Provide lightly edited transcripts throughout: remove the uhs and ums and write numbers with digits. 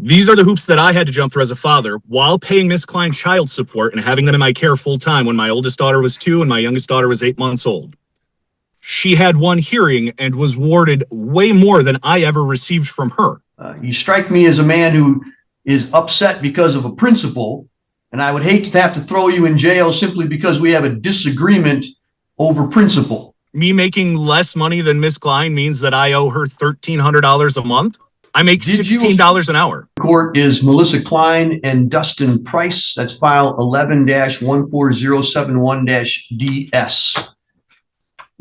These are the hoops that I had to jump through as a father while paying Miss Klein child support and having them in my care full time when my oldest daughter was 2 and my youngest daughter was 8 months old. She had one hearing and was awarded way more than I ever received from her. You strike me as a man who is upset because of a principle, and I would hate to have to throw you in jail simply because we have a disagreement over principle. Me making less money than Miss Klein means that I owe her $1,300 a month. I make $16 an hour. Court is Melissa Klein and Dustin Price. That's file 11-14071-DS.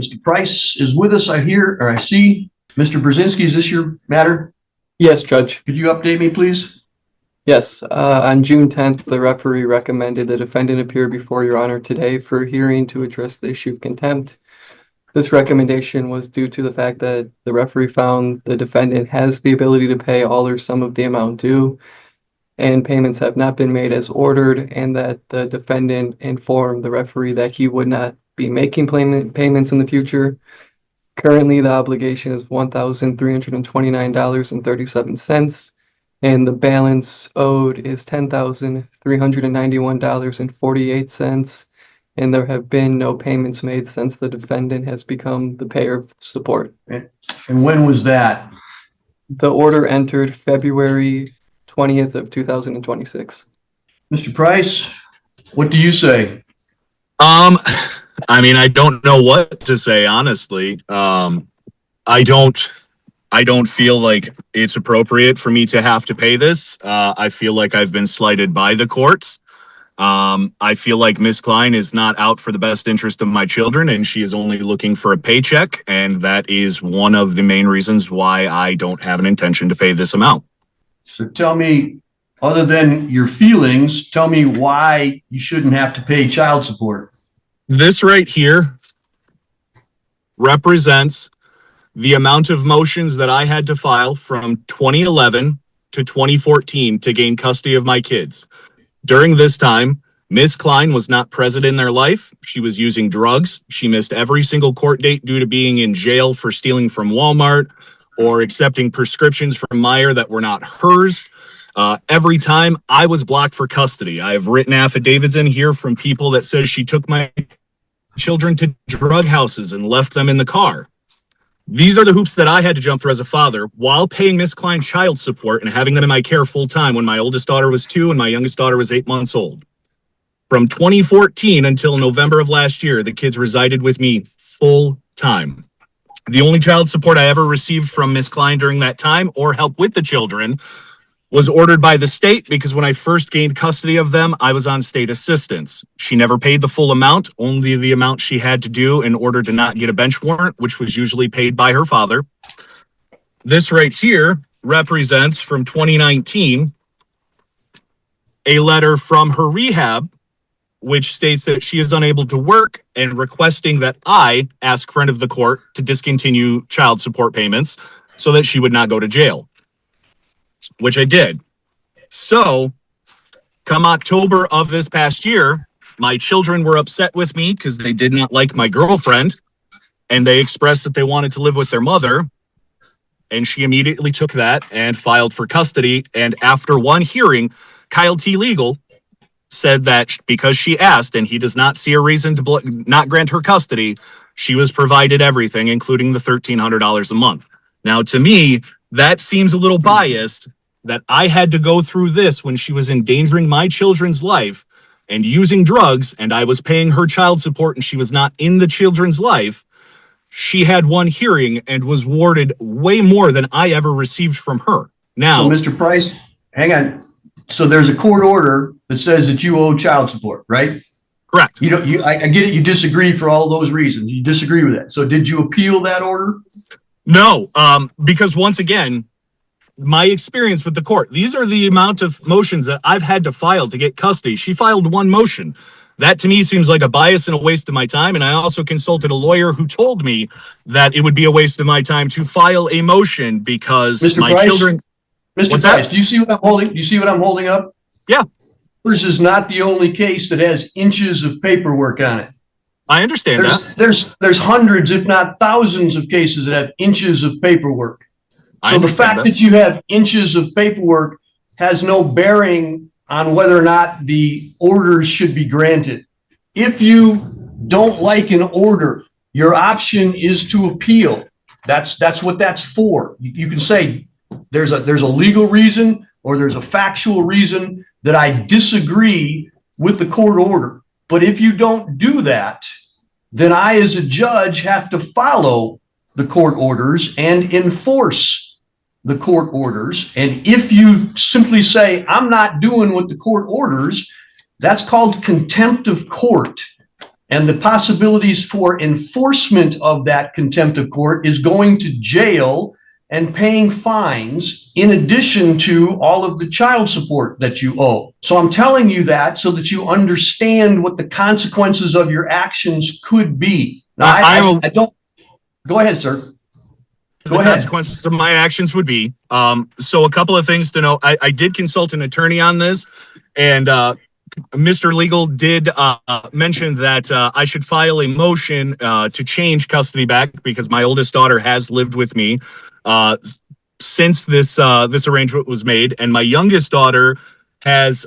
Mr. Price is with us, I hear, or I see. Mr. Brzezinski, is this your matter? Yes, Judge. Could you update me, please? Yes. On June 10th, the referee recommended the defendant appear before Your Honor today for a hearing to address the issue of contempt. This recommendation was due to the fact that the referee found the defendant has the ability to pay all or some of the amount due, and payments have not been made as ordered, and that the defendant informed the referee that he would not be making payments in the future. Currently, the obligation is $1,329.37, and the balance owed is $10,391.48, and there have been no payments made since the defendant has become the payer of support. And when was that? The order entered February 20th of 2026. Mr. Price, what do you say? I mean, I don't know what to say, honestly. I don't feel like it's appropriate for me to have to pay this. I feel like I've been slighted by the courts. I feel like Miss Klein is not out for the best interest of my children, and she is only looking for a paycheck, and that is one of the main reasons why I don't have an intention to pay this amount. So tell me, other than your feelings, tell me why you shouldn't have to pay child support. This right here represents the amount of motions that I had to file from 2011 to 2014 to gain custody of my kids. During this time, Miss Klein was not present in their life. She was using drugs. She missed every single court date due to being in jail for stealing from Walmart or accepting prescriptions from Meyer that were not hers. Every time I was blocked for custody. I have written affidavits in here from people that says she took my children to drug houses and left them in the car. These are the hoops that I had to jump through as a father while paying Miss Klein child support and having them in my care full time when my oldest daughter was 2 and my youngest daughter was 8 months old. From 2014 until November of last year, the kids resided with me full time. The only child support I ever received from Miss Klein during that time or help with the children was ordered by the state because when I first gained custody of them, I was on state assistance. She never paid the full amount, only the amount she had to do in order to not get a bench warrant, which was usually paid by her father. This right here represents from 2019 a letter from her rehab, which states that she is unable to work and requesting that I ask friend of the court to discontinue child support payments so that she would not go to jail, which I did. So come October of this past year, my children were upset with me because they did not like my girlfriend, and they expressed that they wanted to live with their mother. And she immediately took that and filed for custody. And after one hearing, Kyle T. Legal said that because she asked and he does not see a reason to not grant her custody, she was provided everything, including the $1,300 a month. Now, to me, that seems a little biased that I had to go through this when she was endangering my children's life and using drugs, and I was paying her child support and she was not in the children's life. She had one hearing and was awarded way more than I ever received from her. Now, so Mr. Price, hang on. So there's a court order that says that you owe child support, right? Correct. I get it. You disagree for all those reasons. You disagree with that. So did you appeal that order? No, because once again, my experience with the court, these are the amount of motions that I've had to file to get custody. She filed one motion. That to me seems like a bias and a waste of my time. And I also consulted a lawyer who told me that it would be a waste of my time to file a motion because Mr. my Price, children. Mr. What's Price, that? do you see what I'm holding? Do you see what I'm holding up? Yeah. This is not the only case that has inches of paperwork on it. I understand that. There's hundreds, if not thousands, of cases that have inches of paperwork. So the fact that you have inches of paperwork has no bearing on whether or not the orders should be granted. If you don't like an order, your option is to appeal. That's what that's for. You can say there's a legal reason or there's a factual reason that I disagree with the court order. But if you don't do that, then I, as a judge, have to follow the court orders and enforce the court orders. And if you simply say, I'm not doing what the court orders, that's called contempt of court. And the possibilities for enforcement of that contempt of court is going to jail and paying fines in addition to all of the child support that you owe. So I'm telling you that so that you understand what the consequences of your actions could be. Now, I don't. Go ahead, sir. The consequences of my actions would be, so a couple of things to know. I did consult an attorney on this, and Mr. Legal did mention that I should file a motion to change custody back because my oldest daughter has lived with me since this arrangement was made, and my youngest daughter has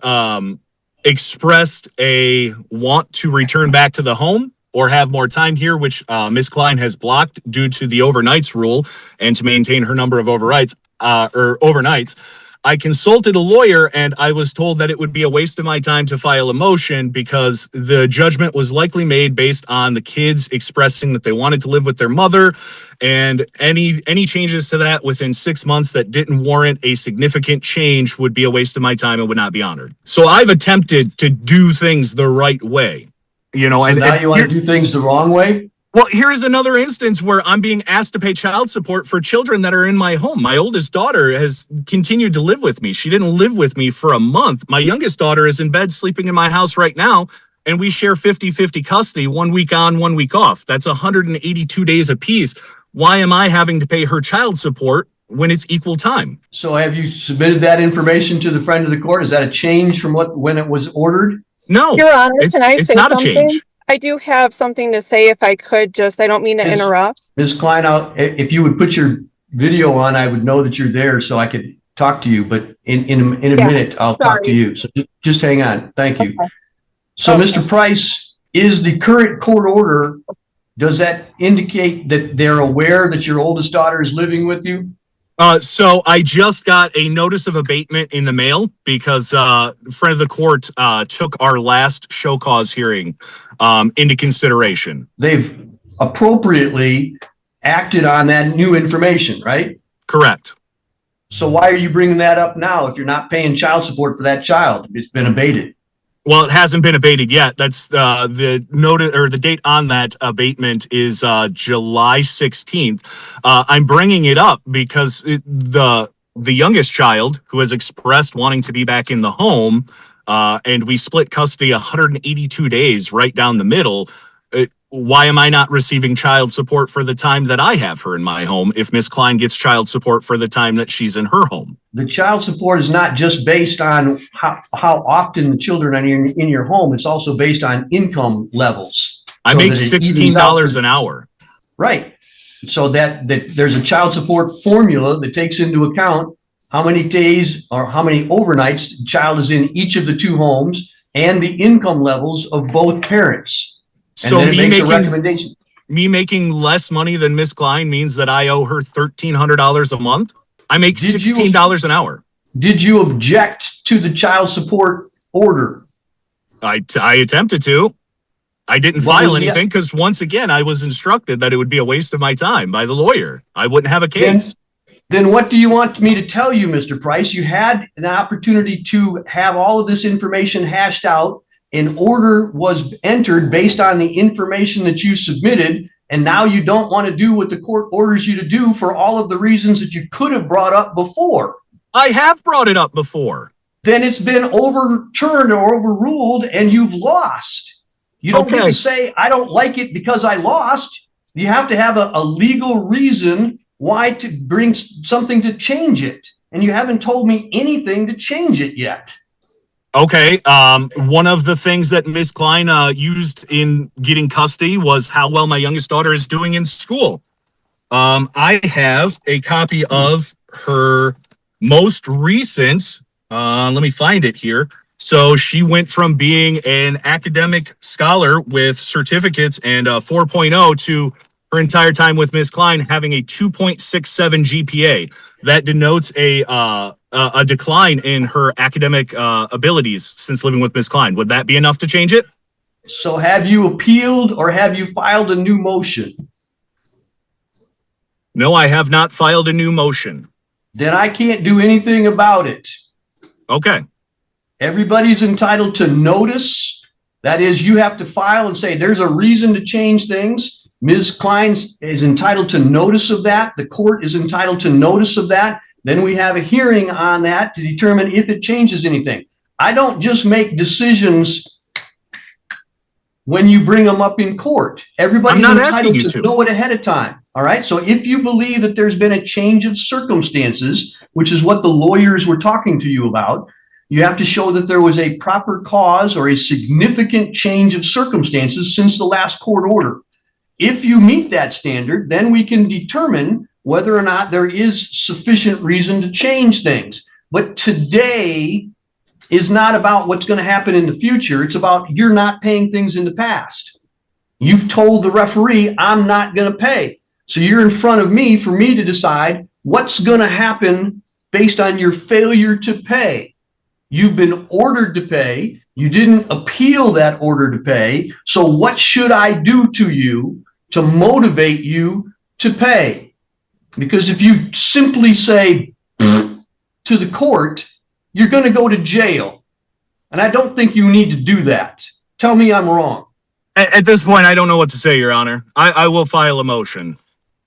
expressed a want to return back to the home or have more time here, which Ms. Klein has blocked due to the overnights rule and to maintain her number of overnights. I consulted a lawyer and I was told that it would be a waste of my time to file a motion because the judgment was likely made based on the kids expressing that they wanted to live with their mother, and any changes to that within 6 months that didn't warrant a significant change would be a waste of my time and would not be honored. So I've attempted to do things the right way. You know, so and now you want to do things the wrong way? Well, here's another instance where I'm being asked to pay child support for children that are in my home. My oldest daughter has continued to live with me. She didn't live with me for a month. My youngest daughter is in bed sleeping in my house right now, and we share 50-50 custody, 1 week on, 1 week off. That's 182 days apiece. Why am I having to pay her child support when it's equal time? So have you submitted that information to the friend of the court? Is that a change from when it was ordered? No, Your Honor, can I it's say not something? a change. I do have something to say if I could just, I don't mean to interrupt. Ms. Klein, if you would put your video on, I would know that you're there so I could talk to you, but in a minute, I'll talk to you. So just hang on. Thank you. Okay. So Mr. Price, is the current court order, does that indicate that they're aware that your oldest daughter is living with you? So I just got a notice of abatement in the mail because a friend of the court took our last show cause hearing into consideration. They've appropriately acted on that new information, right? Correct. So why are you bringing that up now if you're not paying child support for that child? It's been abated. Well, it hasn't been abated yet. That's the notice, or the date on that abatement is July 16th. I'm bringing it up because the youngest child who has expressed wanting to be back in the home, and we split custody 182 days right down the middle. Why am I not receiving child support for the time that I have her in my home if Ms. Klein gets child support for the time that she's in her home? The child support is not just based on how often the children are in your home. It's also based on income levels. I make $16 an hour. Right. So that there's a child support formula that takes into account how many days or how many overnights the child is in each of the two homes and the income levels of both parents. And So then it makes a recommendation. Me making less money than Miss Klein means that I owe her $1,300 a month. I make $16 an hour. Did you object to the child support order? I attempted to. I didn't file anything because once again, I was instructed that it would be a waste of my time by the lawyer. I wouldn't have a case. Then what do you want me to tell you, Mr. Price? You had an opportunity to have all of this information hashed out. An order was entered based on the information that you submitted, and now you don't want to do what the court orders you to do for all of the reasons that you could have brought up before. I have brought it up before. Then it's been overturned or overruled, and you've lost. You don't get to say, I don't like it because I lost. You have to have a legal reason why to bring something to change it. And you haven't told me anything to change it yet. Okay. One of the things that Ms. Klein used in getting custody was how well my youngest daughter is doing in school. I have a copy of her most recent Let me find it here. So she went from being an academic scholar with certificates and a 4.0 to her entire time with Ms. Klein having a 2.67 GPA. That denotes a decline in her academic abilities since living with Ms. Klein. Would that be enough to change it? So have you appealed or have you filed a new motion? No, I have not filed a new motion. Then I can't do anything about it. Okay. Everybody's entitled to notice. That is, you have to file and say there's a reason to change things. Ms. Klein is entitled to notice of that. The court is entitled to notice of that. Then we have a hearing on that to determine if it changes anything. I don't just make decisions when you bring them up in court. Everybody's entitled to know it ahead of time. All right. So if you believe that there's been a change of circumstances, which is what the lawyers were talking to you about, you have to show that there was a proper cause or a significant change of circumstances since the last court order. If you meet that standard, then we can determine whether or not there is sufficient reason to change things. But today is not about what's going to happen in the future. It's about you're not paying things in the past. You've told the referee, I'm not going to pay. So you're in front of me for me to decide what's going to happen based on your failure to pay. You've been ordered to pay. You didn't appeal that order to pay. So what should I do to you to motivate you to pay? Because if you simply say to the court, you're going to go to jail. And I don't think you need to do that. Tell me I'm wrong. At this point, I don't know what to say, Your Honor. I will file a motion.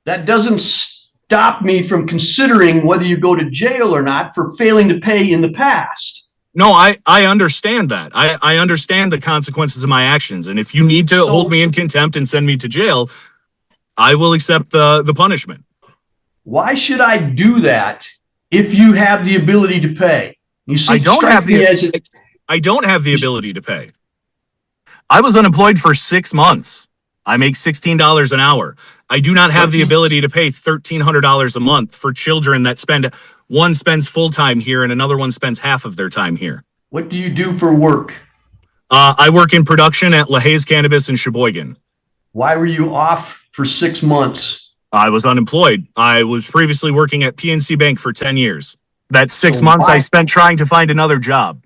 That doesn't stop me from considering whether you go to jail or not for failing to pay in the past. No, I understand that. I understand the consequences of my actions. And if you need to hold me in contempt and send me to jail, I will accept the punishment. Why should I do that if you have the ability to pay? You see, I don't have the ability to pay. I was unemployed for 6 months. I make $16 an hour. I do not have the ability to pay $1,300 a month for children that one spends full time here and another one spends half of their time here. What do you do for work? I work in production at LaHaye's Cannabis in Sheboygan. Why were you off for 6 months? I was unemployed. I was previously working at PNC Bank for 10 years. That 6 months I spent trying to find another job.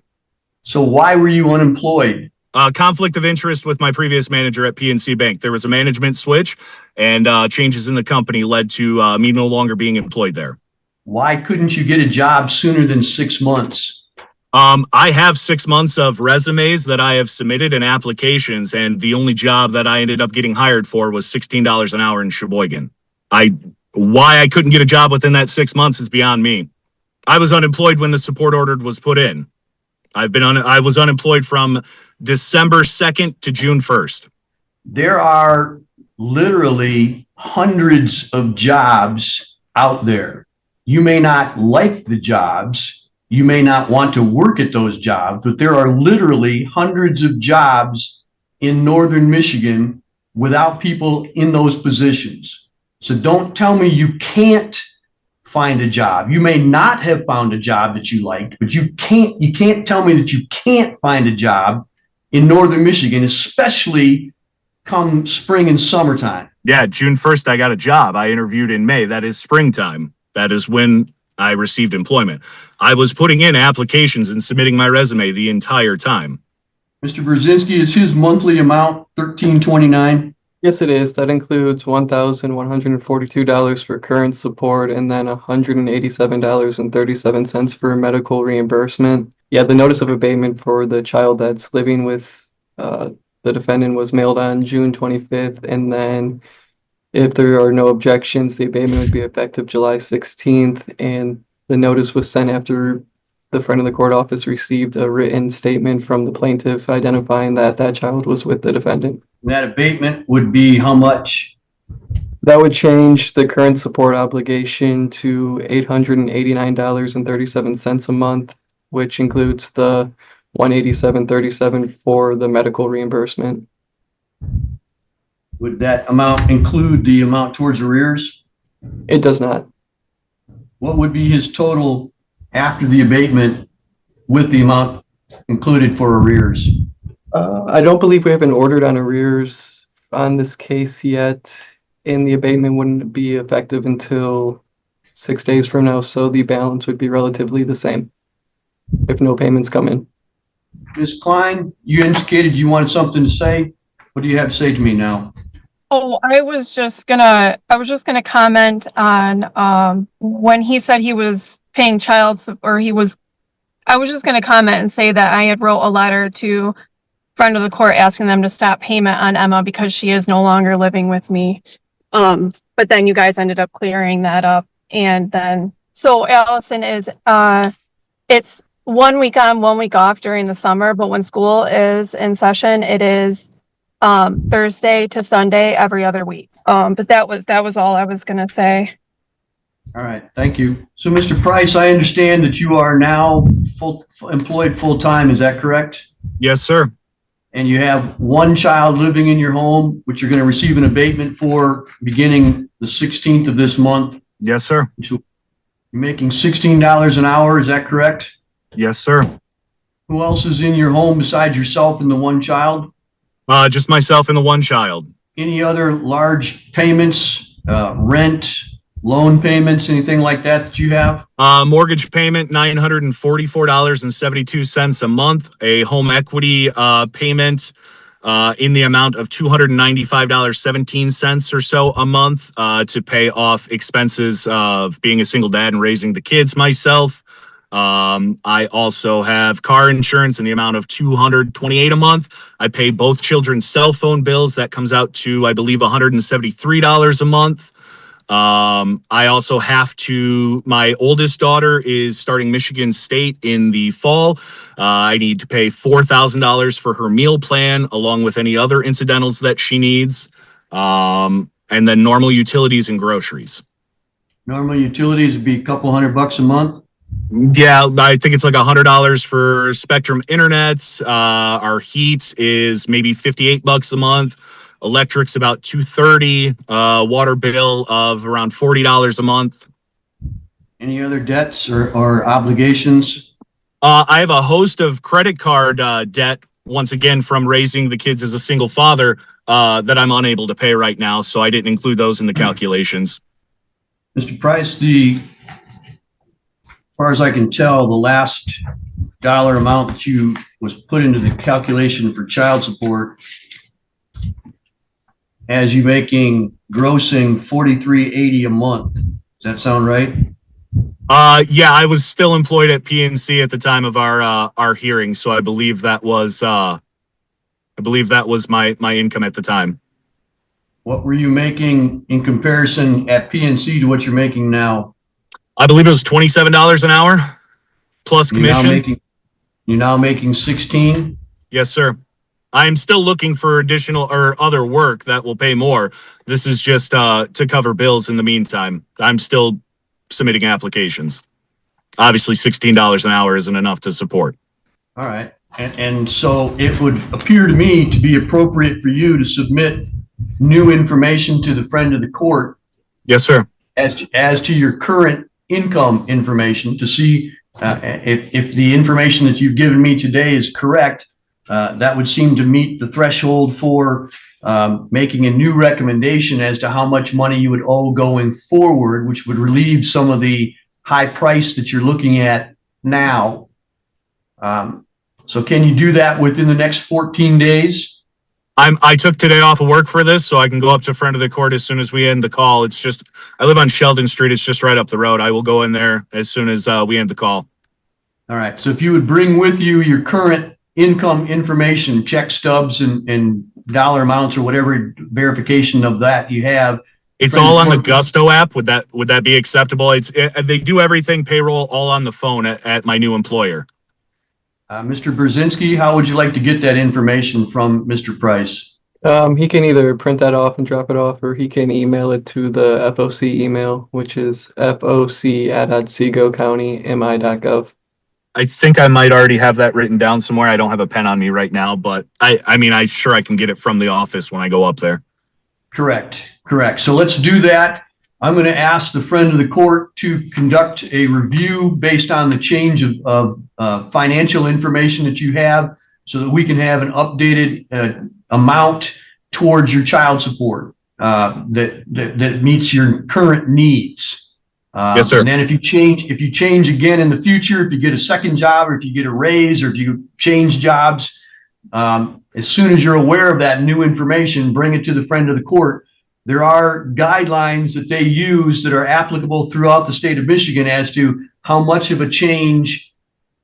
So why were you unemployed? Conflict of interest with my previous manager at PNC Bank. There was a management switch, and changes in the company led to me no longer being employed there. Why couldn't you get a job sooner than 6 months? I have 6 months of resumes that I have submitted and applications, and the only job that I ended up getting hired for was $16 an hour in Sheboygan. Why I couldn't get a job within that 6 months is beyond me. I was unemployed when the support order was put in. I was unemployed from December 2nd to June 1st. There are literally hundreds of jobs out there. You may not like the jobs. You may not want to work at those jobs, but there are literally hundreds of jobs in northern Michigan without people in those positions. So don't tell me you can't find a job. You may not have found a job that you liked, but you can't tell me that you can't find a job in northern Michigan, especially come spring and summertime. Yeah, June 1st, I got a job. I interviewed in May. That is springtime. That is when I received employment. I was putting in applications and submitting my resume the entire time. Mr. Brzezinski, is his monthly amount $1,329? Yes, it is. That includes $1,142 for current support and then $187.37 for medical reimbursement. Yeah, the notice of abatement for the child that's living with the defendant was mailed on June 25th, and then if there are no objections, the abatement would be effective July 16th, and the notice was sent after the front of the court office received a written statement from the plaintiff identifying that that child was with the defendant. And that abatement would be how much? That would change the current support obligation to $889.37 a month, which includes the $187.37 for the medical reimbursement. Would that amount include the amount towards arrears? It does not. What would be his total after the abatement with the amount included for arrears? I don't believe we have an ordered on arrears on this case yet, and the abatement wouldn't be effective until 6 days from now, so the balance would be relatively the same if no payments come in. Ms. Klein, you indicated you wanted something to say. What do you have to say to me now? Oh, I was just gonna comment on, when he said he was paying I was just gonna comment and say that I had wrote a letter to friend of the court asking them to stop payment on Emma because she is no longer living with me. But then you guys ended up clearing that up. And then, so Allison is, it's 1 week on, 1 week off during the summer, but when school is in session, it is Thursday to Sunday every other week. But that was all I was gonna say. All right, thank you. So, Mr. Price, I understand that you are now employed full-time, is that correct? Yes, sir. And you have one child living in your home, which you're going to receive an abatement for beginning the 16th of this month. Yes, sir. You're making $16 an hour, is that correct? Yes, sir. Who else is in your home besides yourself and the one child? Just myself and the one child. Any other large payments, rent, loan payments, anything like that you have? Mortgage payment, $944.72 a month. A home equity payment in the amount of $295.17 or so a month to pay off expenses of being a single dad and raising the kids myself. I also have car insurance in the amount of $228 a month. I pay both children's cell phone bills. That comes out to, I believe, $173 a month. I also have to, my oldest daughter is starting Michigan State in the fall. I need to pay $4,000 for her meal plan, along with any other incidentals that she needs. And then normal utilities and groceries. Normal utilities would be a couple $100 a month. Yeah, I think it's like $100 for Spectrum Internets. Our heat is maybe $58 a month. Electric's about $230. Water bill of around $40 a month. Any other debts or obligations? I have a host of credit card debt, once again, from raising the kids as a single father that I'm unable to pay right now, so I didn't include those in the calculations. Mr. Price, as far as I can tell, the last dollar amount that you was put into the calculation for child support has you grossing $43.80 a month. Does that sound right? Yeah, I was still employed at PNC at the time of our hearing, so I believe that was my income at the time. What were you making in comparison at PNC to what you're making now? I believe it was $27 an hour plus commission. You're now making 16? Yes, sir. I'm still looking for additional or other work that will pay more. This is just to cover bills in the meantime. I'm still submitting applications. Obviously, $16 an hour isn't enough to support. All right. And so it would appear to me to be appropriate for you to submit new information to the friend of the court. Yes, sir. As to your current income information to see if the information that you've given me today is correct. That would seem to meet the threshold for making a new recommendation as to how much money you would owe going forward, which would relieve some of the high price that you're looking at now. So can you do that within the next 14 days? I took today off of work for this, so I can go up to friend of the court as soon as we end the call. It's just, I live on Sheldon Street. It's just right up the road. I will go in there as soon as we end the call. All right. So if you would bring with you your current income information, check stubs and dollar amounts or whatever verification of that you have. It's all on the Gusto app. Would that be acceptable? They do everything payroll all on the phone at my new employer. Mr. Brzezinski, how would you like to get that information from Mr. Price? He can either print that off and drop it off, or he can email it to the FOC email, which is foc@otsegocountymi.gov. I think I might already have that written down somewhere. I don't have a pen on me right now, but I'm sure I can get it from the office when I go up there. Correct. So let's do that. I'm going to ask the friend of the court to conduct a review based on the change of financial information that you have, so that we can have an updated amount towards your child support that meets your current needs. Yes, sir. And then if you change again in the future, if you get a second job, or if you get a raise, or if you change jobs, as soon as you're aware of that new information, bring it to the friend of the court. There are guidelines that they use that are applicable throughout the state of Michigan as to how much of a change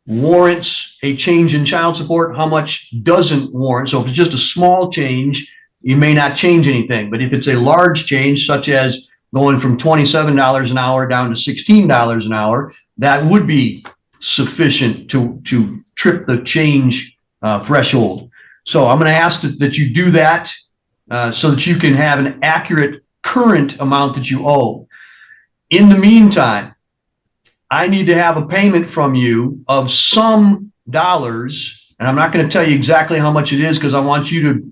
warrants a change in child support, how much doesn't warrant. So if it's just a small change, you may not change anything. But if it's a large change, such as going from $27 an hour down to $16 an hour, that would be sufficient to trip the change threshold. So I'm going to ask that you do that so that you can have an accurate current amount that you owe. In the meantime, I need to have a payment from you of some dollars, and I'm not going to tell you exactly how much it is because I want you to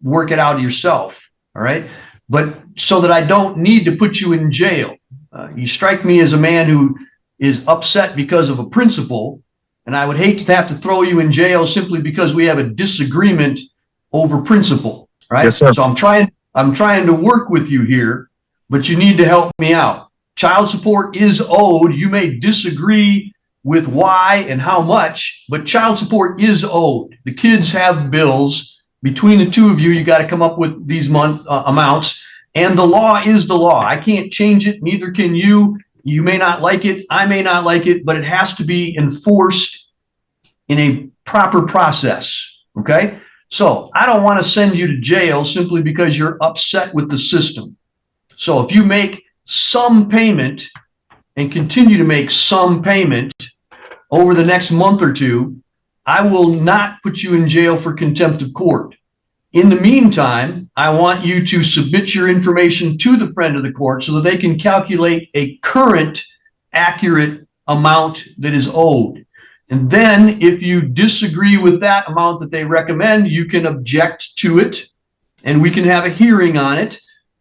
work it out yourself. All right. But so that I don't need to put you in jail. You strike me as a man who is upset because of a principle, and I would hate to have to throw you in jail simply because we have a disagreement over principle. Right. Yes, sir. So I'm trying to work with you here, but you need to help me out. Child support is owed. You may disagree with why and how much, but child support is owed. The kids have bills. Between the two of you, you got to come up with these amounts, and the law is the law. I can't change it. Neither can you. You may not like it. I may not like it, but it has to be enforced in a proper process. Okay. So I don't want to send you to jail simply because you're upset with the system. So if you make some payment and continue to make some payment over the next month or two, I will not put you in jail for contempt of court. In the meantime, I want you to submit your information to the friend of the court so that they can calculate a current, accurate amount that is owed. And then if you disagree with that amount that they recommend, you can object to it and we can have a hearing on it.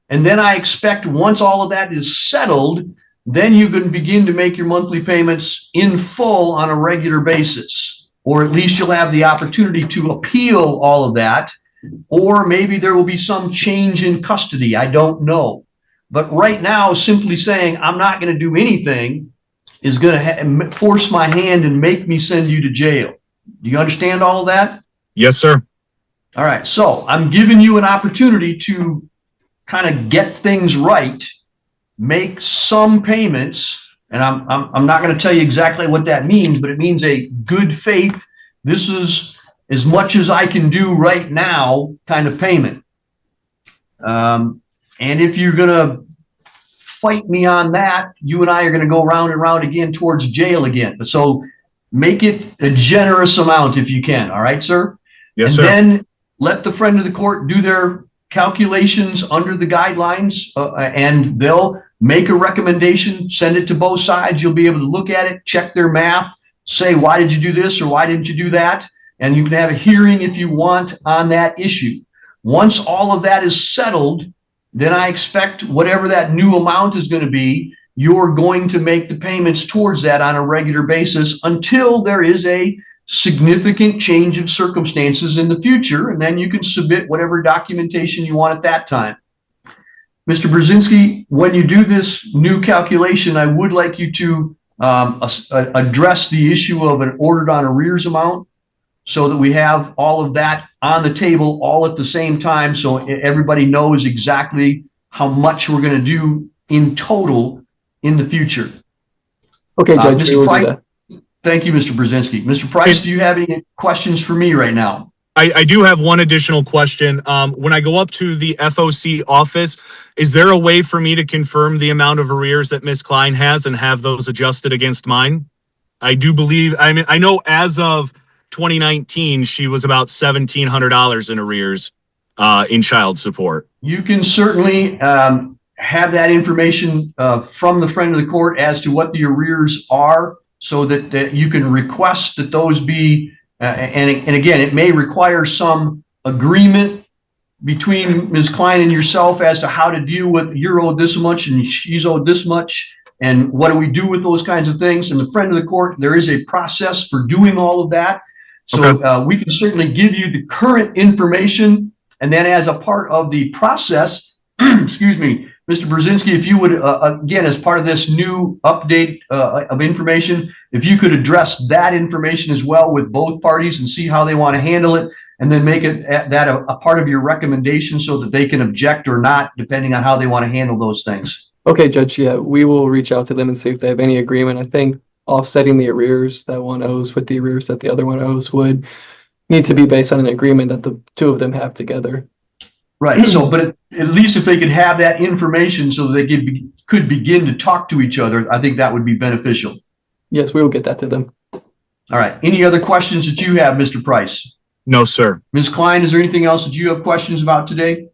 And then I expect once all of that is settled, then you can begin to make your monthly payments in full on a regular basis. Or at least you'll have the opportunity to appeal all of that. Or maybe there will be some change in custody. I don't know. But right now, simply saying I'm not going to do anything is going to force my hand and make me send you to jail. Do you understand all of that? Yes, sir. All right. So I'm giving you an opportunity to kind of get things right, make some payments. And I'm not going to tell you exactly what that means, but it means a good faith. This is as much as I can do right now kind of payment. And if you're going to fight me on that, you and I are going to go round and round again towards jail again. But so make it a generous amount if you can. All right, sir? Yes, and sir. Then let the friend of the court do their calculations under the guidelines, and they'll make a recommendation, send it to both sides. You'll be able to look at it, check their math, say, why did you do this or why didn't you do that? And you can have a hearing if you want on that issue. Once all of that is settled, then I expect whatever that new amount is going to be, you're going to make the payments towards that on a regular basis until there is a significant change of circumstances in the future. And then you can submit whatever documentation you want at that time. Mr. Brzezinski, when you do this new calculation, I would like you to address the issue of an ordered on arrears amount so that we have all of that on the table all at the same time so everybody knows exactly how much we're going to do in total in the future. Okay, Judge, we Mr. will do Price, that. thank you, Mr. Brzezinski. Mr. Price, do you have any questions for me right now? I do have one additional question. When I go up to the FOC office, is there a way for me to confirm the amount of arrears that Ms. Klein has and have those adjusted against mine? I do believe, I know as of 2019, she was about $1,700 in arrears in child support. You can certainly have that information from the friend of the court as to what the arrears are so that you can request that those be and again, it may require some agreement between Ms. Klein and yourself as to how to deal with you're owed this much and she's owed this much, and what do we do with those kinds of things? And the friend of the court, there is a process for doing all of that. So we can certainly give you the current information, and then as a part of the process, excuse me, Mr. Brzezinski, if you would, again, as part of this new update of information, if you could address that information as well with both parties and see how they want to handle it, and then make it that a part of your recommendation so that they can object or not, depending on how they want to handle those things. Okay, Judge, yeah, we will reach out to them and see if they have any agreement. I think offsetting the arrears that one owes with the arrears that the other one owes would need to be based on an agreement that the two of them have together. Right. So, but at least if they could have that information so that they could begin to talk to each other, I think that would be beneficial. Yes, we will get that to them. All right. Any other questions that you have, Mr. Price? No, sir. Ms. Klein, is there anything else that you have questions about today?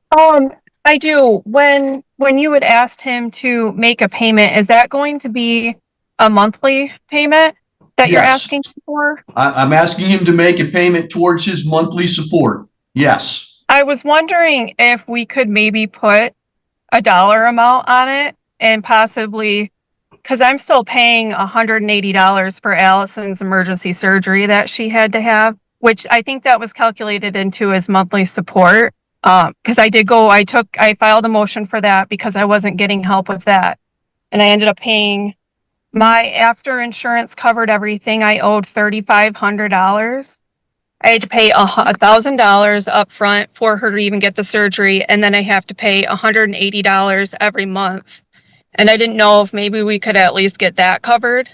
I do. When you had asked him to make a payment, is that going to be a monthly payment that you're Yes. asking for? I'm asking him to make a payment towards his monthly support. Yes. I was wondering if we could maybe put a dollar amount on it and possibly, because I'm still paying $180 for Allison's emergency surgery that she had to have, which I think that was calculated into his monthly support. Because I filed a motion for that because I wasn't getting help with that. And I ended up paying after insurance covered everything, I owed $3,500. I had to pay $1,000 up front for her to even get the surgery. And then I have to pay $180 every month. And I didn't know if maybe we could at least get that covered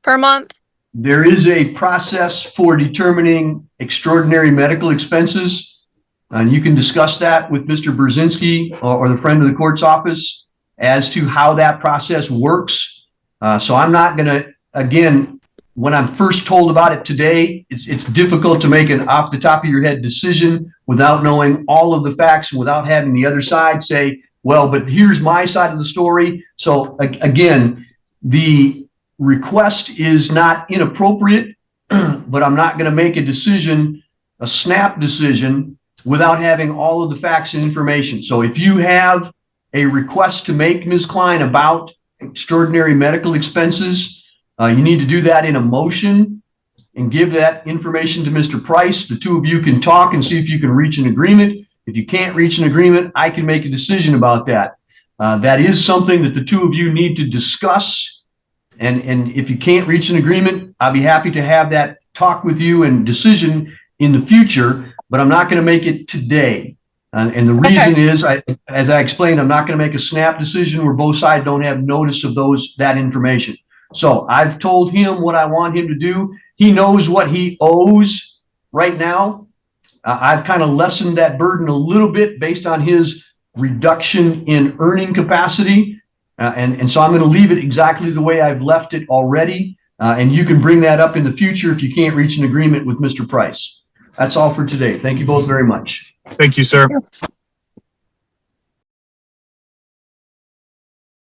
per month. There is a process for determining extraordinary medical expenses, and you can discuss that with Mr. Brzezinski or the friend of the court's office as to how that process works. So I'm not going to, again, when I'm first told about it today, it's difficult to make an off the top of your head decision without knowing all of the facts, without having the other side say, well, but here's my side of the story. So again, the request is not inappropriate, but I'm not going to make a decision, a snap decision, without having all of the facts and information. So if you have a request to make, Ms. Klein, about extraordinary medical expenses, you need to do that in a motion and give that information to Mr. Price. The two of you can talk and see if you can reach an agreement. If you can't reach an agreement, I can make a decision about that. That is something that the two of you need to discuss. And if you can't reach an agreement, I'll be happy to have that talk with you and decision in the future, but I'm not going to make it today. And the reason is, as I explained, I'm not going to make a snap decision where both sides don't have notice of that information. So I've told him what I want him to do. He knows what he owes right now. I've kind of lessened that burden a little bit based on his reduction in earning capacity. And so I'm going to leave it exactly the way I've left it already. And you can bring that up in the future if you can't reach an agreement with Mr. Price. That's all for today. Thank you both very much. Thank you, sir.